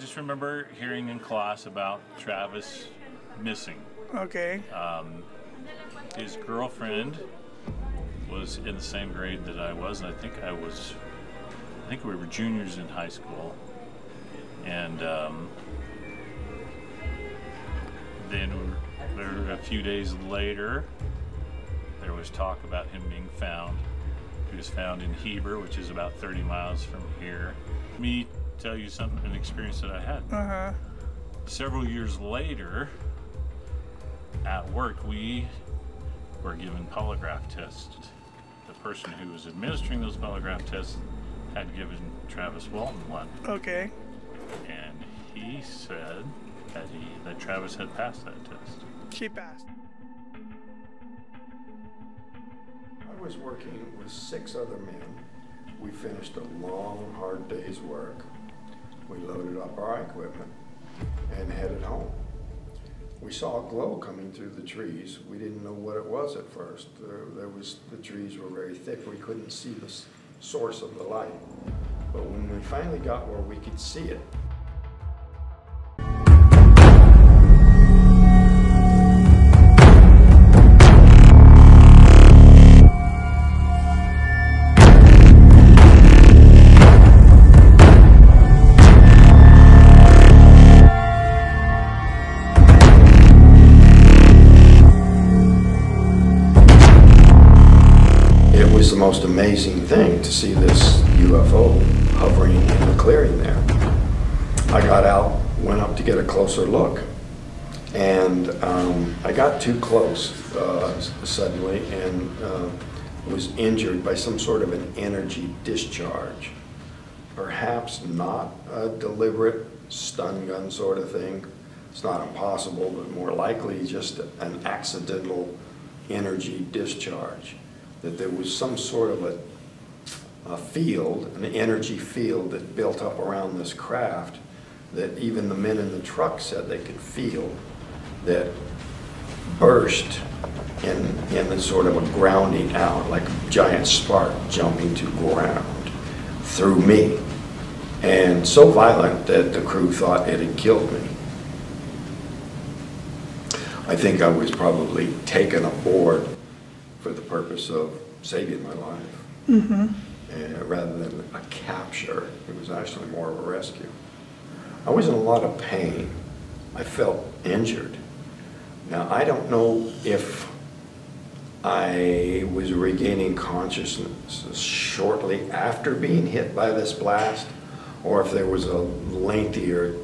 just remember hearing in class about Travis missing. Okay. His girlfriend was in the same grade that I was, and I think we were juniors in high school. And then a few days later, there was talk about him being found. He was found in Heber, which is about 30 miles from here. Let me tell you an experience that I had. Several years later, at work, we were given polygraph tests. The person who was administering those polygraph tests had given Travis Walton one. Okay. And he said that Travis had passed that test. She passed. I was working with 6 other men. We finished a long, hard day's work. We loaded up our equipment and headed home. We saw a glow coming through the trees. We didn't know what it was at first. The trees were very thick. We couldn't see the source of the light. But when we finally got where we could see it, it was the most amazing thing to see this UFO hovering in the clearing there. I got out, went up to get a closer look, and I got too close suddenly and was injured by some sort of an energy discharge. Perhaps not a deliberate stun gun sort of thing. It's not impossible, but more likely just an accidental energy discharge. That there was some sort of a field, an energy field that built up around this craft that even the men in the truck said they could feel, that burst in a sort of a grounding out, like a giant spark jumping to ground through me. And so violent that the crew thought it had killed me. I think I was probably taken aboard for the purpose of saving my life. Rather than a capture, it was actually more of a rescue. I was in a lot of pain. I felt injured. Now, I don't know if I was regaining consciousness shortly after being hit by this blast, or if there was a lengthier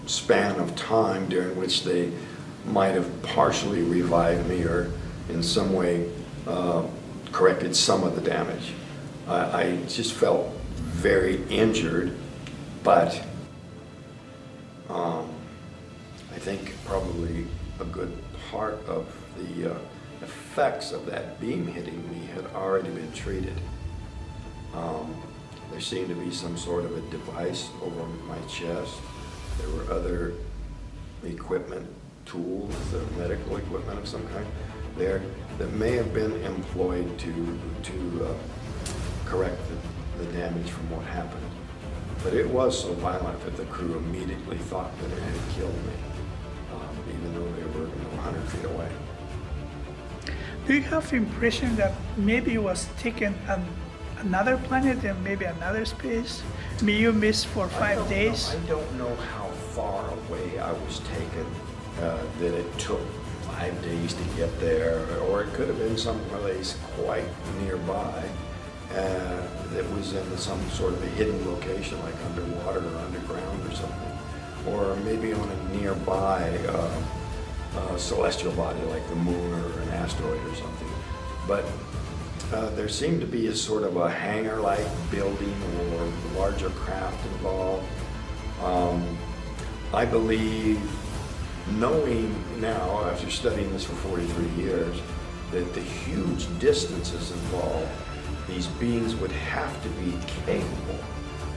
span of time during which they might have partially revived me or in some way corrected some of the damage. I just felt very injured, but I think probably a good part of the effects of that beam hitting me had already been treated. There seemed to be some sort of a device over my chest. There were other equipment, tools, medical equipment of some kind there that may have been employed to correct the damage from what happened. But it was so violent that the crew immediately thought that it had killed me, even though they were 100 feet away. Do you have the impression that maybe it was taken on another planet and maybe another space? Maybe you missed for 5 days? I don't know how far away I was taken, that it took 5 days to get there, or it could have been someplace quite nearby that was in some sort of a hidden location, like underwater or underground or something, or maybe on a nearby celestial body like the moon or an asteroid or something. But there seemed to be a sort of a hangar-like building or larger craft involved. I believe, knowing now, after studying this for 43 years, that the huge distances involved, these beings would have to be capable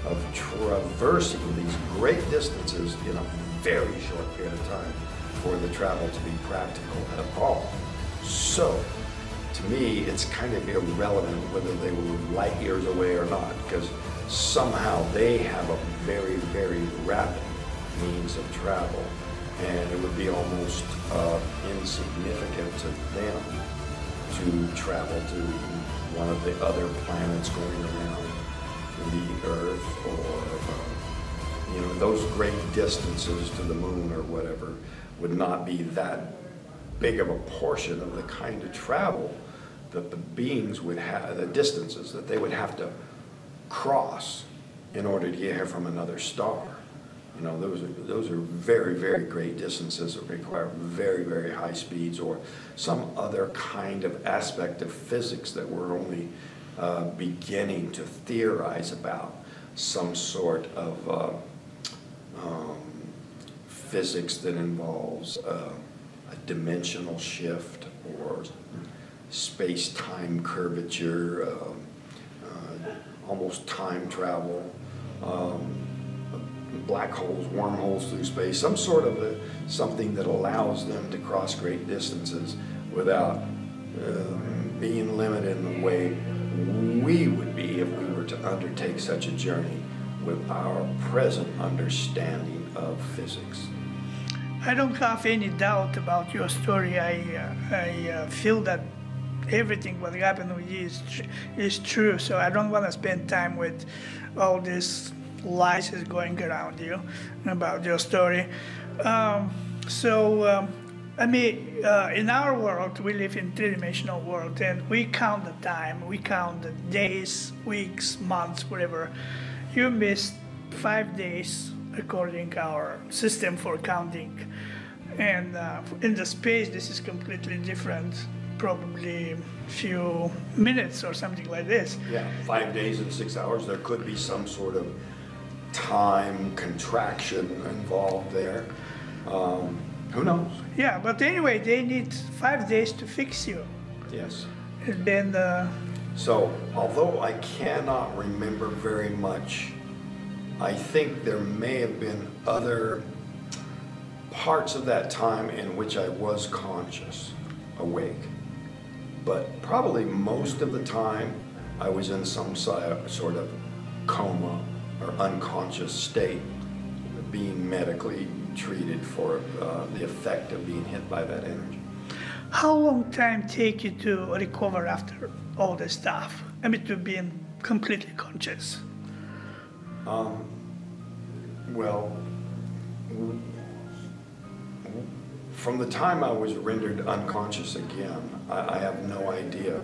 of traversing these great distances in a very short period of time for the travel to be practical at all. So, to me, it's kind of irrelevant whether they were light years away or not, because somehow they have a very, very rapid means of travel, and it would be almost insignificant to them to travel to one of the other planets going around the Earth, or you know, those great distances to the moon or whatever would not be that big of a portion of the kind of travel that the beings would have, the distances that they would have to cross in order to get here from another star. You know, those are very, very great distances that require very, very high speeds or some other kind of aspect of physics that we're only beginning to theorize about. Some sort of physics that involves a dimensional shift or space-time curvature, almost time travel, black holes, wormholes through space, some sort of something that allows them to cross great distances without being limited in the way we would be if we were to undertake such a journey with our present understanding of physics. I don't have any doubt about your story. I feel that everything what happened with you is true, so I don't want to spend time with all these lies is going around you about your story. I mean, in our world, we live in three-dimensional world, and we count the time, we count the days, weeks, months, whatever. You missed 5 days according to our system for counting. And in the space, this is completely different, probably a few minutes or something like this. Yeah, 5 days and 6 hours. There could be some sort of time contraction involved there. Who knows? Yeah, but anyway, they need 5 days to fix you. Yes. And then... So, although I cannot remember very much, I think there may have been other parts of that time in which I was conscious, awake. But probably most of the time I was in some sort of coma or unconscious state, being medically treated for the effect of being hit by that energy. How long time take you to recover after all this stuff? I mean, to being completely conscious? Well, from the time I was rendered unconscious again, I have no idea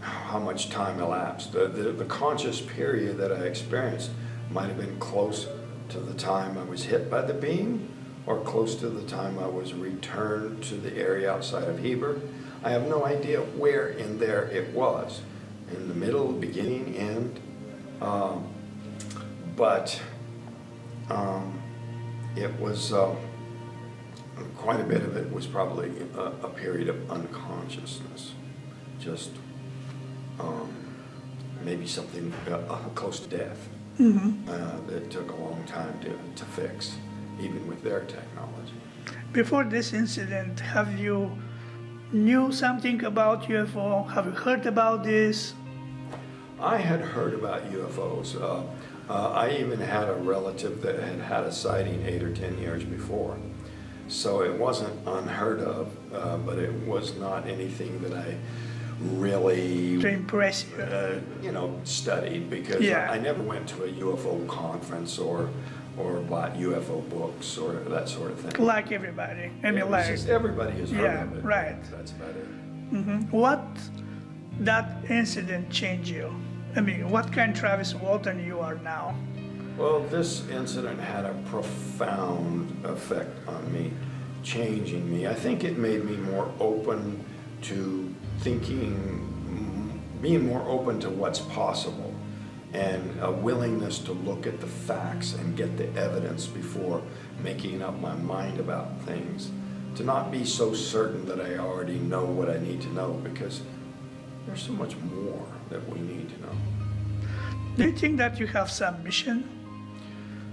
how much time elapsed. The conscious period that I experienced might have been close to the time I was hit by the beam, or close to the time I was returned to the area outside of Heber. I have no idea where in there it was, in the middle, beginning, end, but it was, quite a bit of it was probably a period of unconsciousness, just maybe something close to death. That took a long time to fix, even with their technology. Before this incident, have you knew something about UFO? Have you heard about this? I had heard about UFOs. I even had a relative that had had a sighting 8 or 10 years before. So it wasn't unheard of, but it was not anything that I really to impress you, studied, because I never went to a UFO conference or bought UFO books or that sort of thing. Like everybody. I mean, like just everybody has heard of it. Right. That's about it. What that incident changed you? I mean, what kind of Travis Walton you are now? Well, this incident had a profound effect on me, changing me. I think it made me more open to thinking, being more open to what's possible, and a willingness to look at the facts and get the evidence before making up my mind about things. To not be so certain that I already know what I need to know, because there's so much more that we need to know. Do you think that you have some mission?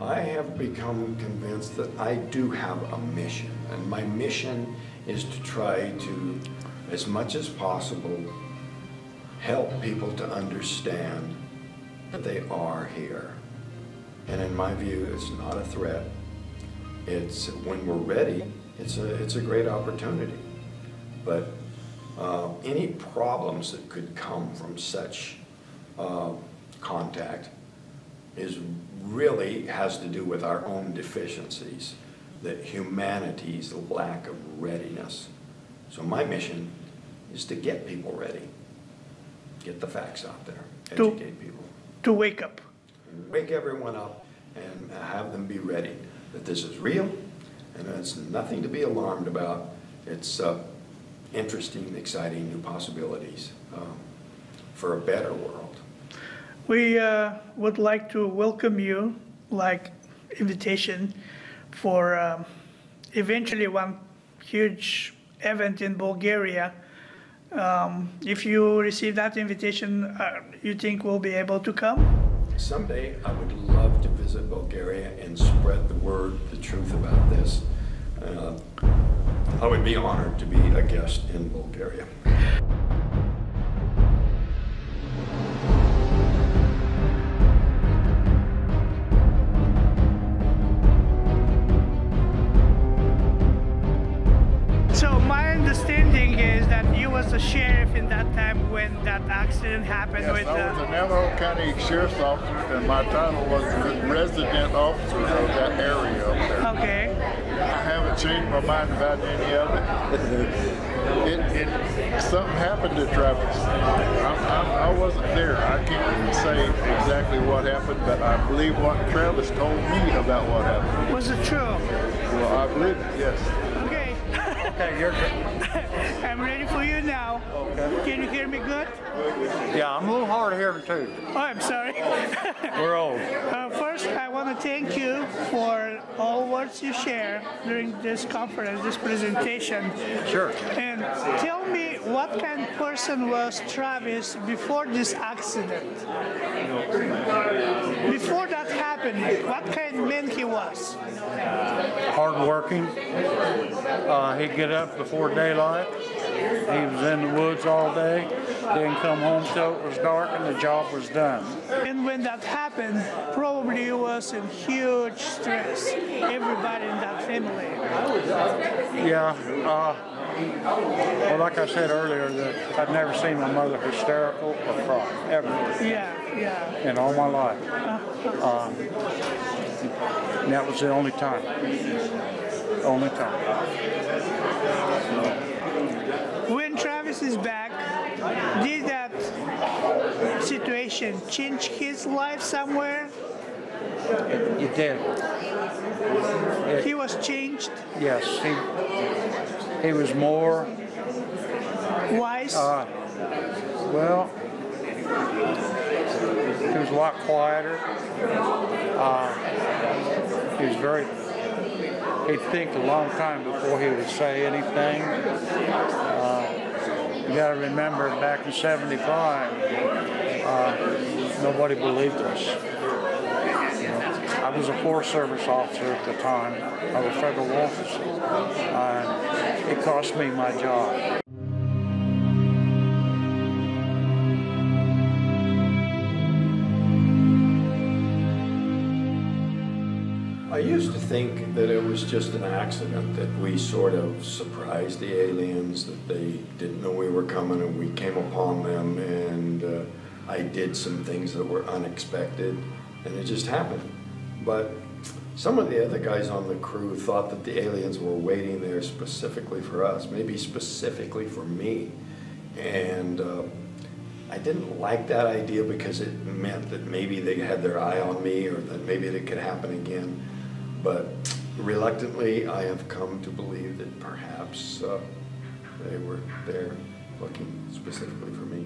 I have become convinced that I do have a mission, and my mission is to try to, as much as possible, help people to understand that they are here And in my view, it's not a threat. It's, when we're ready, it's a great opportunity. But any problems that could come from such contact really has to do with our own deficiencies, that humanity's lack of readiness. So my mission is to get people ready, get the facts out there, educate people. To wake up. Wake everyone up and have them be ready that this is real and it's nothing to be alarmed about. It's interesting, exciting new possibilities for a better world. We would like to welcome you, like invitation for eventually one huge event in Bulgaria. If you receive that invitation, you think we'll be able to come? Someday I would love to visit Bulgaria and spread the word, the truth about this. I would be honored to be a guest in Bulgaria. So my understanding is that you was the sheriff in that time when that accident happened. Yes, with I was the Navajo County Sheriff's Officer, and my title was resident officer of that area up there. Okay. I haven't changed my mind about any of it. Something happened to Travis. I wasn't there. I can't say exactly what happened, but I believe what Travis told me about what happened. Was it true? Well, I believe it, yes. Okay. Okay, you're good. I'm ready for you now. Okay. Can you hear me good? Yeah, I'm a little hard of hearing too. Oh, I'm sorry. We're old. First, I want to thank you for all words you share during this conference, this presentation. Sure. And tell me, what kind of person was Travis before this accident? Before that happened, what kind of man he was? Hardworking. He'd get up before daylight. He was in the woods all day. Didn't come home till it was dark and the job was done. And when that happened, probably he was in huge stress. Everybody in that family. Yeah. Well, like I said earlier, that I'd never seen my mother hysterical or cry, ever. Yeah. In all my life. And that was the only time. Only time. When Travis is back, did that situation change his life somewhere? It did. He was changed? Yes. He was more Wise? well, he was a lot quieter. He was very, he'd think a long time before he would say anything. You got to remember, back in '75, nobody believed us. I was a Forest Service officer at the time. I was a federal officer. It cost me my job. I used to think that it was just an accident, that we sort of surprised the aliens, that they didn't know we were coming and we came upon them, and I did some things that were unexpected and it just happened. But some of the other guys on the crew thought that the aliens were waiting there specifically for us, maybe specifically for me. And I didn't like that idea because it meant that maybe they had their eye on me, or that maybe it could happen again. But reluctantly, I have come to believe that perhaps they were there looking specifically for me.